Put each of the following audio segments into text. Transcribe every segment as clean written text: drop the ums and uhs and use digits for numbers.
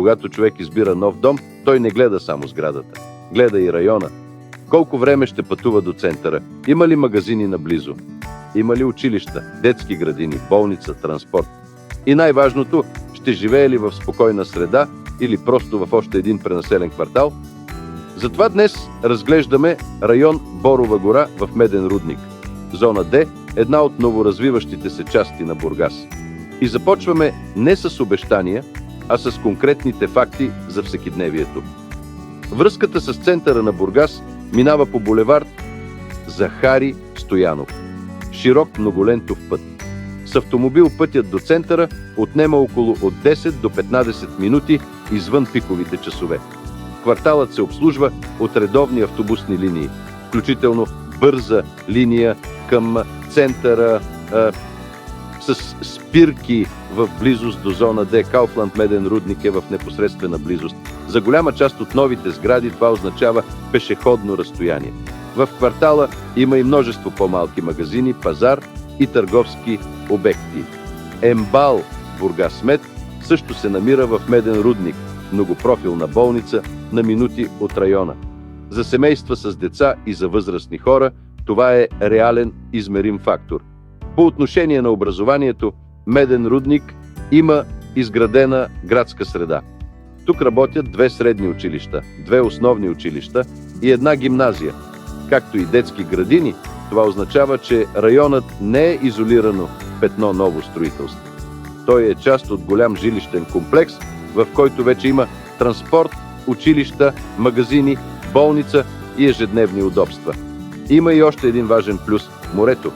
Когато човек избира нов дом, той не гледа само сградата. Гледа и района. Колко време ще пътува до центъра? Има ли магазини наблизо? Има ли училища, детски градини, болница, транспорт? И най-важното, ще живее ли в спокойна среда или просто в още един пренаселен квартал? Затова днес разглеждаме район Борова гора в Меден рудник. Зона Д, една от новоразвиващите се части на Бургас. И започваме не с обещания, а с конкретните факти за всекидневието. Връзката с центъра на Бургас минава по булевард Захари Стоянов. Широк многолентов път. С автомобил пътят до центъра отнема около от 10 до 15 минути извън пиковите часове. Кварталът се обслужва от редовни автобусни линии, включително бърза линия към центъра с спирки в близост до зона Д. Кауфланд Меден рудник е в непосредствена близост. За голяма част от новите сгради това означава пешеходно разстояние. В квартала има и множество по-малки магазини, пазар и търговски обекти. Ембал Бургасмед също се намира в Меден рудник, многопрофилна болница на минути от района. За семейства с деца и за възрастни хора това е реален измерим фактор. По отношение на образованието, Меден рудник има изградена градска среда. Тук работят 2 средни училища, 2 основни училища и една гимназия, както и детски градини. Това означава, че районът не е изолирано петно ново строителство. Той е част от голям жилищен комплекс, в който вече има транспорт, училища, магазини, болница и ежедневни удобства. Има и още един важен плюс – морето.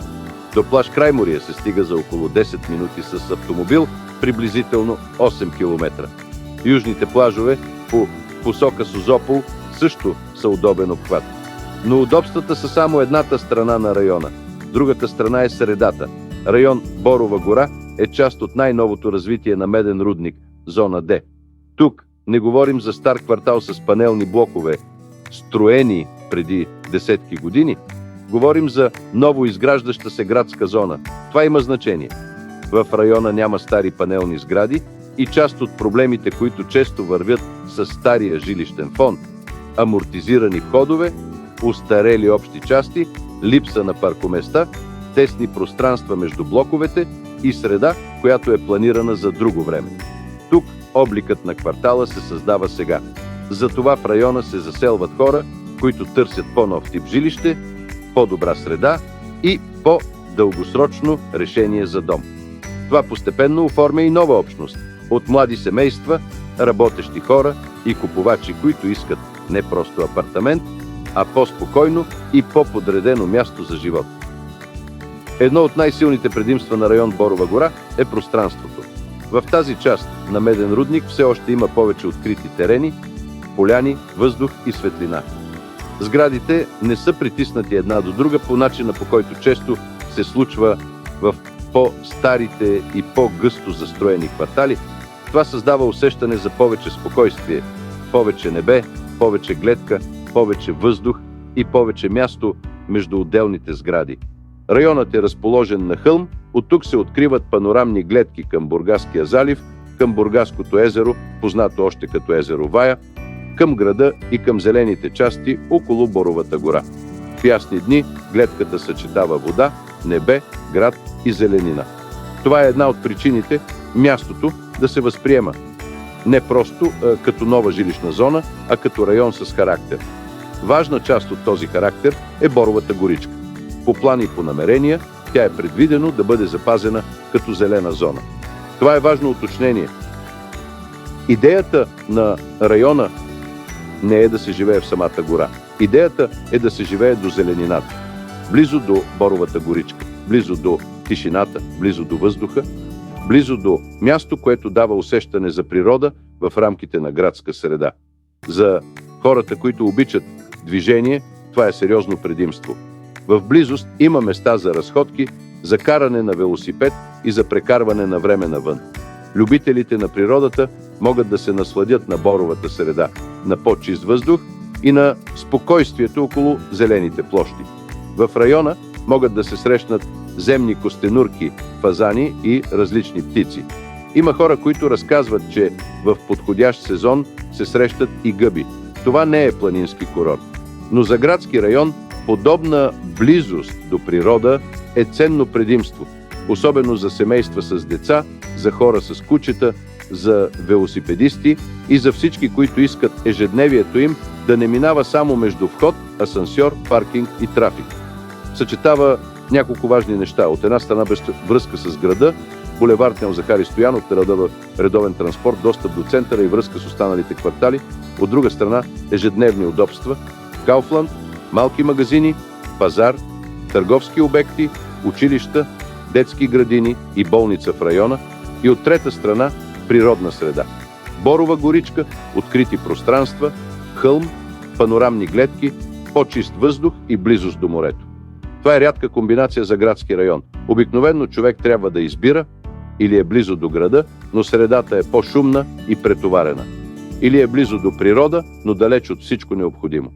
До плаж Крайморие се стига за около 10 минути с автомобил, приблизително 8 км. Южните плажове по посока Созопол също са удобен обхват. Но удобствата са само едната страна на района. Другата страна е средата. Район Борова гора е част от най-новото развитие на Меден рудник, зона Д. Тук не говорим за стар квартал с панелни блокове, строени преди десетки години. Говорим за ново изграждаща се градска зона. Това има значение. В района няма стари панелни сгради и част от проблемите, които често вървят с стария жилищен фонд. Амортизирани входове, устарели общи части, липса на паркоместа, тесни пространства между блоковете и среда, която е планирана за друго време. Тук обликът на квартала се създава сега. Затова в района се заселват хора, които търсят по-нов тип жилище, по-добра среда и по-дългосрочно решение за дом. Това постепенно оформя и нова общност от млади семейства, работещи хора и купувачи, които искат не просто апартамент, а по-спокойно и по-подредено място за живот. Едно от най-силните предимства на район Борова гора е пространството. В тази част на Меден рудник все още има повече открити терени, поляни, въздух и светлина. Сградите не са притиснати една до друга по начина, по който често се случва в по-старите и по-гъсто застроени квартали. Това създава усещане за повече спокойствие, повече небе, повече гледка, повече въздух и повече място между отделните сгради. Районът е разположен на хълм, от тук се откриват панорамни гледки към Бургаския залив, към Бургаското езеро, познато още като езеро Вая, към града и към зелените части около Боровата гора. В ясни дни гледката съчетава вода, небе, град и зеленина. Това е една от причините мястото да се възприема не просто като нова жилищна зона, а като район с характер. Важна част от този характер е Боровата горичка. По план и по намерения тя е предвидено да бъде запазена като зелена зона. Това е важно уточнение. Идеята на района не е да се живее в самата гора. Идеята е да се живее до зеленината, близо до Боровата горичка, близо до тишината, близо до въздуха, близо до място, което дава усещане за природа в рамките на градска среда. За хората, които обичат движение, това е сериозно предимство. В близост има места за разходки, за каране на велосипед и за прекарване на време навън. Любителите на природата могат да се насладят на боровата среда, на по-чист въздух и на спокойствието около зелените площи. В района могат да се срещнат земни костенурки, фазани и различни птици. Има хора, които разказват, че в подходящ сезон се срещат и гъби. Това не е планински курорт. Но за градски район подобна близост до природа е ценно предимство, особено за семейства с деца, за хора с кучета, за велосипедисти и за всички, които искат ежедневието им да не минава само между вход, асансьор, паркинг и трафик. Съчетава няколко важни неща. От една страна връзка с града, булевард Захари Стоянов, редовен транспорт, достъп до центъра и връзка с останалите квартали. От друга страна ежедневни удобства, Кауфланд, малки магазини, пазар, търговски обекти, училища, детски градини и болница в района. И от трета страна природна среда. Борова горичка, открити пространства, хълм, панорамни гледки, по-чист въздух и близост до морето. Това е рядка комбинация за градски район. Обикновено човек трябва да избира или е близо до града, но средата е по-шумна и претоварена. Или е близо до природа, но далеч от всичко необходимо.